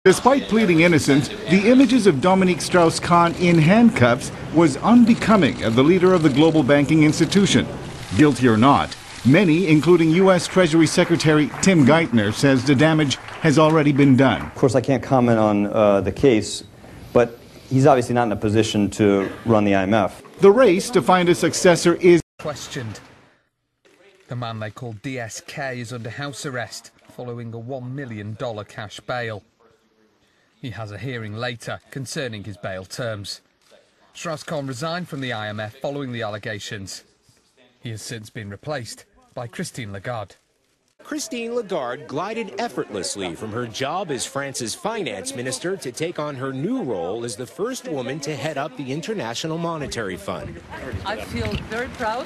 Despite pleading innocence, the images of Dominique Strauss-Kahn in handcuffs was unbecoming of the leader of the global banking institution. Guilty or not, many, including U.S. Treasury Secretary Tim Geithner, says the damage has already been done. Of course, I can't comment on the case, but he's obviously not in a position to run the IMF. The race to find a successor is questioned. The man they call DSK is under house arrest following a $1 million cash bail. He has a hearing later concerning his bail terms. Strauss-Kahn resigned from the IMF following the allegations. He has since been replaced by Christine Lagarde. Christine Lagarde glided effortlessly from her job as France's finance minister to take on her new role as the first woman to head up the International Monetary Fund. I feel very proud,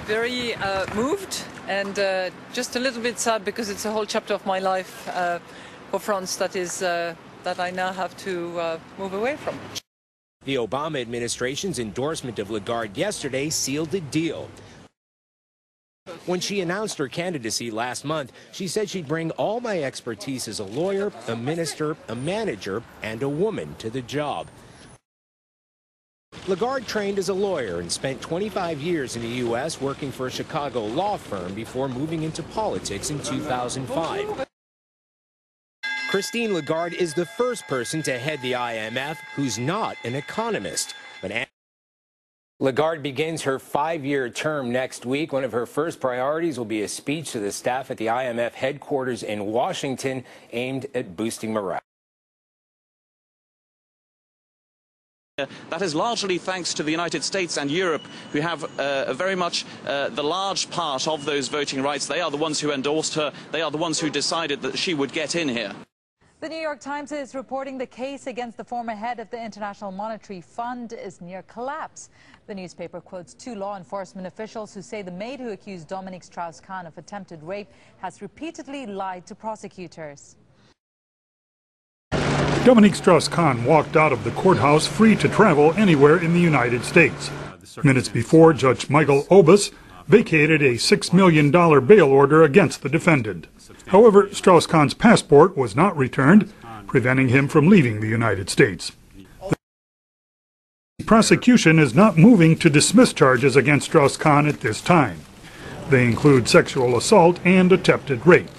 very moved, and just a little bit sad because it's a whole chapter of my life for France that I now have to move away from. The Obama administration's endorsement of Lagarde yesterday sealed the deal. When she announced her candidacy last month, she said she'd bring all my expertise as a lawyer, a minister, a manager, and a woman to the job. Lagarde trained as a lawyer and spent 25 years in the U.S. working for a Chicago law firm before moving into politics in 2005. Christine Lagarde is the first person to head the IMF who's not an economist. But Lagarde begins her 5-year term next week. One of her first priorities will be a speech to the staff at the IMF headquarters in Washington aimed at boosting morale. That is largely thanks to the United States and Europe, who have very much the large part of those voting rights. They are the ones who endorsed her. They are the ones who decided that she would get in here. The New York Times is reporting the case against the former head of the International Monetary Fund is near collapse. The newspaper quotes 2 law enforcement officials who say the maid who accused Dominique Strauss-Kahn of attempted rape has repeatedly lied to prosecutors. Dominique Strauss-Kahn walked out of the courthouse free to travel anywhere in the United States. Minutes before, Judge Michael Obus vacated a $6 million bail order against the defendant. However, Strauss-Kahn's passport was not returned, preventing him from leaving the United States. The prosecution is not moving to dismiss charges against Strauss-Kahn at this time. They include sexual assault and attempted rape.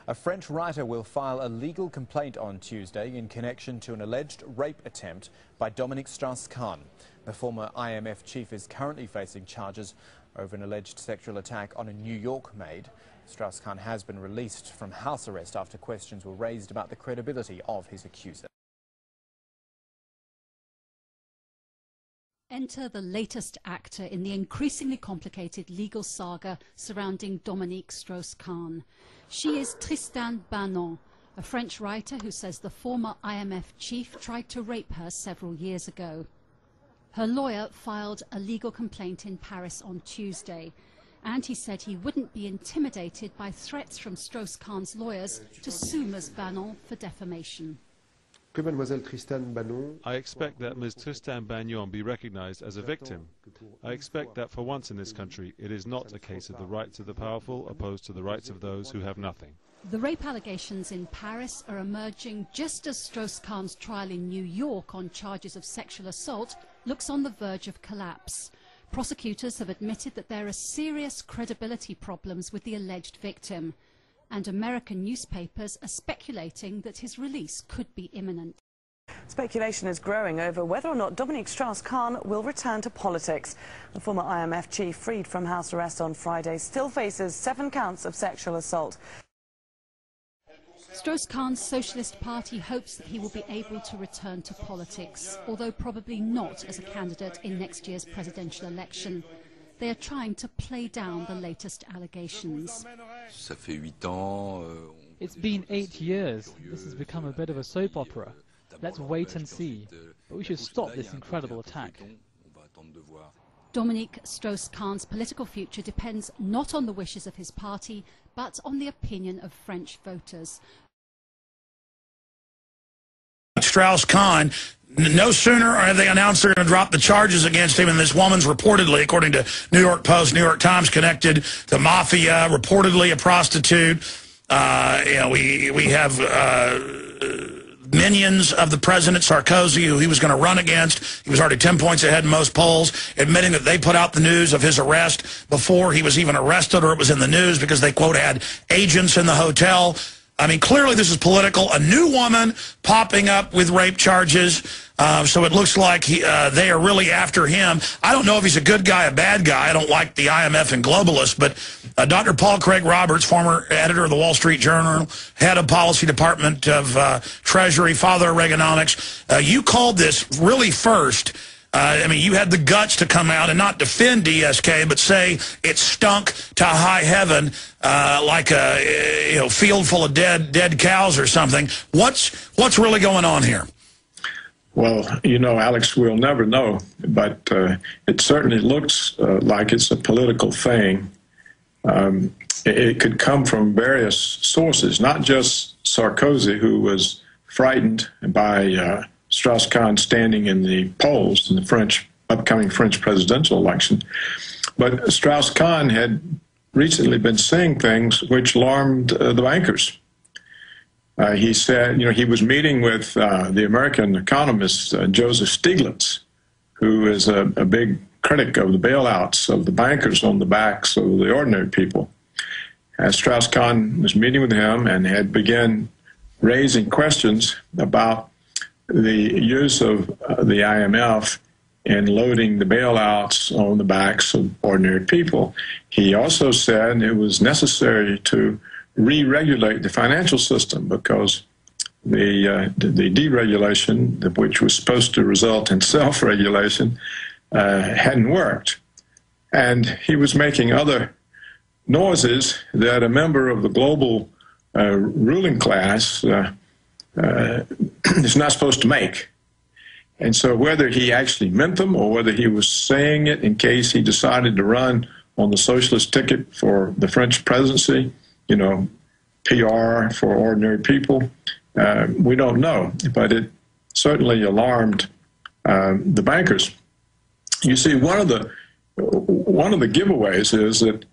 A French writer will file a legal complaint on Tuesday in connection to an alleged rape attempt by Dominique Strauss-Kahn. The former IMF chief is currently facing charges over an alleged sexual attack on a New York maid. Strauss-Kahn has been released from house arrest after questions were raised about the credibility of his accuser. Enter the latest actor in the increasingly complicated legal saga surrounding Dominique Strauss-Kahn. She is Tristan Banon, a French writer who says the former IMF chief tried to rape her several years ago. Her lawyer filed a legal complaint in Paris on Tuesday, and he said he wouldn't be intimidated by threats from Strauss-Kahn's lawyers to sue Ms. Banon for defamation. I expect that Ms. Tristan Banon be recognized as a victim. I expect that for once in this country, it is not a case of the rights of the powerful opposed to the rights of those who have nothing. The rape allegations in Paris are emerging just as Strauss-Kahn's trial in New York on charges of sexual assault looks on the verge of collapse. Prosecutors have admitted that there are serious credibility problems with the alleged victim, and American newspapers are speculating that his release could be imminent. Speculation is growing over whether or not Dominique Strauss-Kahn will return to politics. The former IMF chief, freed from house arrest on Friday, still faces 7 counts of sexual assault. Strauss-Kahn's Socialist Party hopes that he will be able to return to politics, although probably not as a candidate in next year's presidential election. They are trying to play down the latest allegations. It's been 8 years. This has become a bit of a soap opera. Let's wait and see. But we should stop this incredible attack. Dominique Strauss-Kahn's political future depends not on the wishes of his party, but on the opinion of French voters. Strauss-Kahn, no sooner have they announced they're going to drop the charges against him, and this woman's reportedly, according to New York Post, New York Times, connected to mafia, reportedly a prostitute. We have minions of the president, Sarkozy, who he was going to run against. He was already 10 points ahead in most polls, admitting that they put out the news of his arrest before he was even arrested, or it was in the news because they, quote, had agents in the hotel. I mean, clearly this is political. A new woman popping up with rape charges. So it looks like they are really after him. I don't know if he's a good guy, a bad guy. I don't like the IMF and globalists, but Dr. Paul Craig Roberts, former editor of the Wall Street Journal, head of policy department of Treasury, father of Reaganomics, you called this really first. I mean, you had the guts to come out and not defend DSK, but say it stunk to high heaven like a field full of dead cows or something. What's really going on here? Well, Alex, we'll never know, but it certainly looks like it's a political thing. It could come from various sources, not just Sarkozy, who was frightened by Strauss-Kahn standing in the polls in the upcoming French presidential election. But Strauss-Kahn had recently been saying things which alarmed the bankers. He said, he was meeting with the American economist Joseph Stiglitz, who is a big critic of the bailouts of the bankers on the backs of the ordinary people. Strauss-Kahn was meeting with him and had begun raising questions about the use of the IMF in loading the bailouts on the backs of ordinary people. He also said it was necessary to re-regulate the financial system because the deregulation, which was supposed to result in self-regulation, hadn't worked. And he was making other noises that a member of the global ruling class is not supposed to make. And so whether he actually meant them or whether he was saying it in case he decided to run on the socialist ticket for the French presidency, PR for ordinary people, we don't know. But it certainly alarmed the bankers. You see, one of the giveaways is that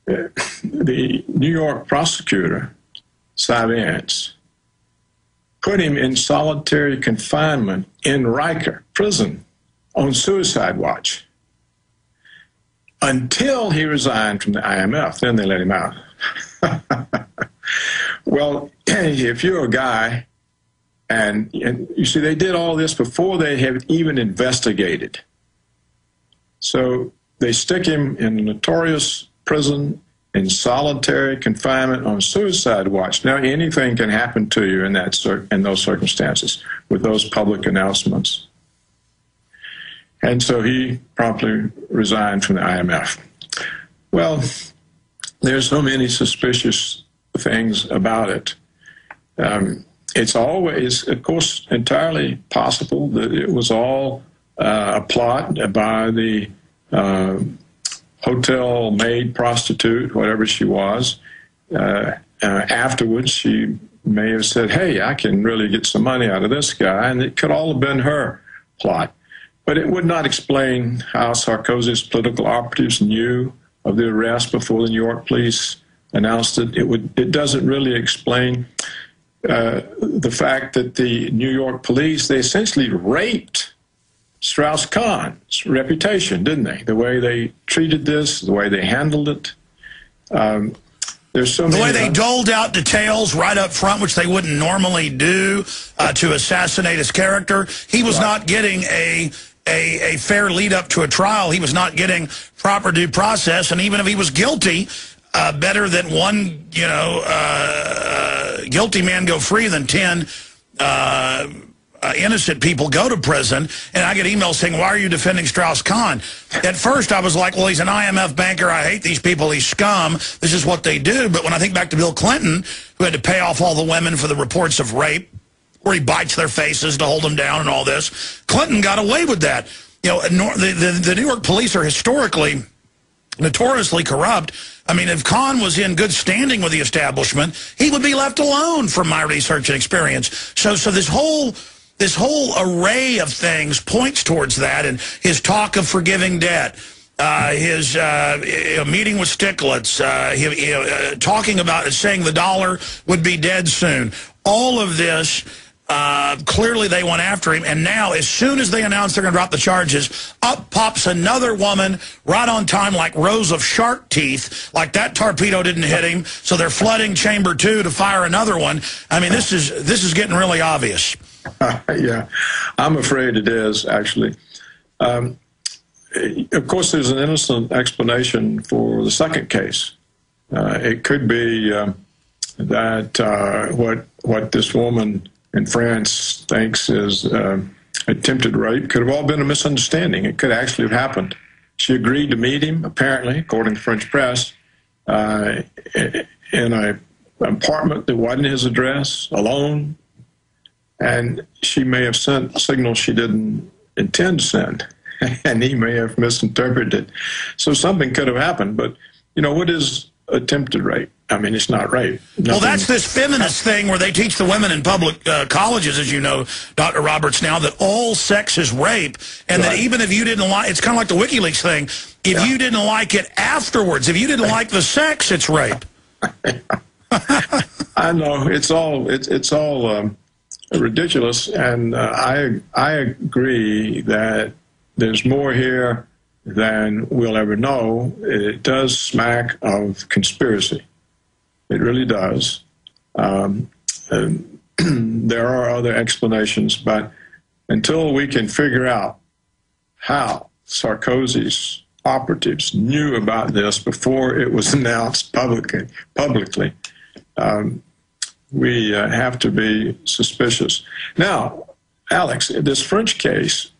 the New York prosecutor, Cy Vance, put him in solitary confinement in Riker prison on suicide watch until he resigned from the IMF. Then they let him out. Well, if you're a guy, and you see, they did all this before they have even investigated. So they stick him in a notorious prison in solitary confinement on suicide watch. Now, anything can happen to you in those circumstances with those public announcements. And so he promptly resigned from the IMF. Well, there's so many suspicious things about it. It's always, of course, entirely possible that it was all a plot by the hotel maid, prostitute, whatever she was. Afterwards, she may have said, hey, I can really get some money out of this guy, and it could all have been her plot. But it would not explain how Sarkozy's political operatives knew of the arrest before the New York police announced it. It doesn't really explain the fact that the New York police, they essentially raped Strauss-Kahn's reputation, didn't they? The way they treated this, the way they handled it. There's so many the way they doled out details right up front, which they wouldn't normally do to assassinate his character. He was not getting a fair lead up to a trial. He was not getting proper due process, and even if he was guilty, better that one guilty man go free than 10 innocent people go to prison. And I get emails saying, why are you defending Strauss-Kahn? At first I was like, well, he's an IMF banker. I hate these people. He's scum. This is what they do. But when I think back to Bill Clinton, who had to pay off all the women for the reports of rape, where he bites their faces to hold them down and all this, Clinton got away with that. The New York police are historically notoriously corrupt. I mean, if Kahn was in good standing with the establishment, he would be left alone from my research and experience. So this whole array of things points towards that, and his talk of forgiving debt, his meeting with Stiglitz, talking about saying the dollar would be dead soon. All of this, clearly they went after him. And now, as soon as they announce they're going to drop the charges, up pops another woman right on time like rows of shark teeth, like that torpedo didn't hit him. So they're flooding chamber 2 to fire another one. I mean, this is getting really obvious. Yeah, I'm afraid it is, actually. Of course, there's an innocent explanation for the second case. It could be that what this woman in France thinks is attempted rape could have all been a misunderstanding. It could actually have happened. She agreed to meet him, apparently, according to French press, in an apartment that wasn't his address, alone. And she may have sent signals she didn't intend to send. And he may have misinterpreted it. So something could have happened. But, you know, what is attempted rape? I mean, it's not rape. Well, that's this feminist thing where they teach the women in public colleges, as you know, Dr. Roberts, now, that all sex is rape, and that even if you didn't like, it's kind of like the WikiLeaks thing, if you didn't like it afterwards, if you didn't like the sex, it's rape. I know. It's all ridiculous, and I agree that there's more here than we'll ever know. It does smack of conspiracy. It really does. There are other explanations, but until we can figure out how Sarkozy's operatives knew about this before it was announced publicly, we have to be suspicious. Now, Alex, this French case,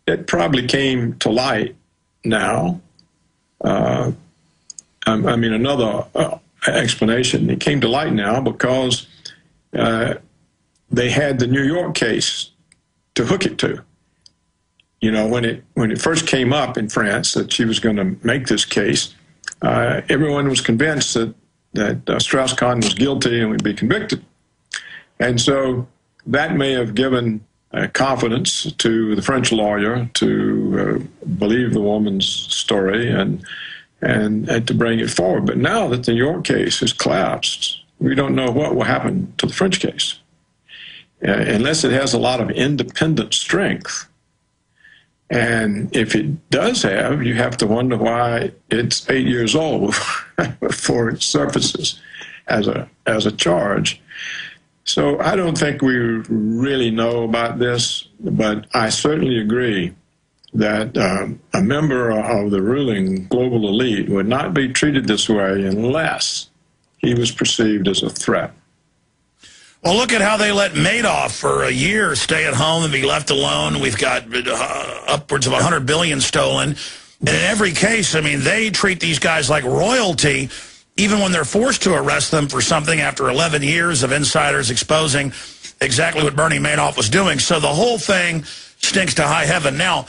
it probably came to light now. I mean, another explanation. It came to light now because they had the New York case to hook it to. You know, when it first came up in France that she was going to make this case, everyone was convinced that Strauss-Kahn was guilty and would be convicted. And so that may have given confidence to the French lawyer to believe the woman's story and to bring it forward. But now that the New York case has collapsed, we don't know what will happen to the French case. Unless it has a lot of independent strength. And if it does have, you have to wonder why it's 8 years old before it surfaces as a charge. So I don't think we really know about this, but I certainly agree that a member of the ruling global elite would not be treated this way unless he was perceived as a threat. Well, look at how they let Madoff for a year stay at home and be left alone. We've got upwards of $100 billion stolen. And in every case, I mean, they treat these guys like royalty, even when they're forced to arrest them for something after 11 years of insiders exposing exactly what Bernie Madoff was doing. So the whole thing stinks to high heaven. Now,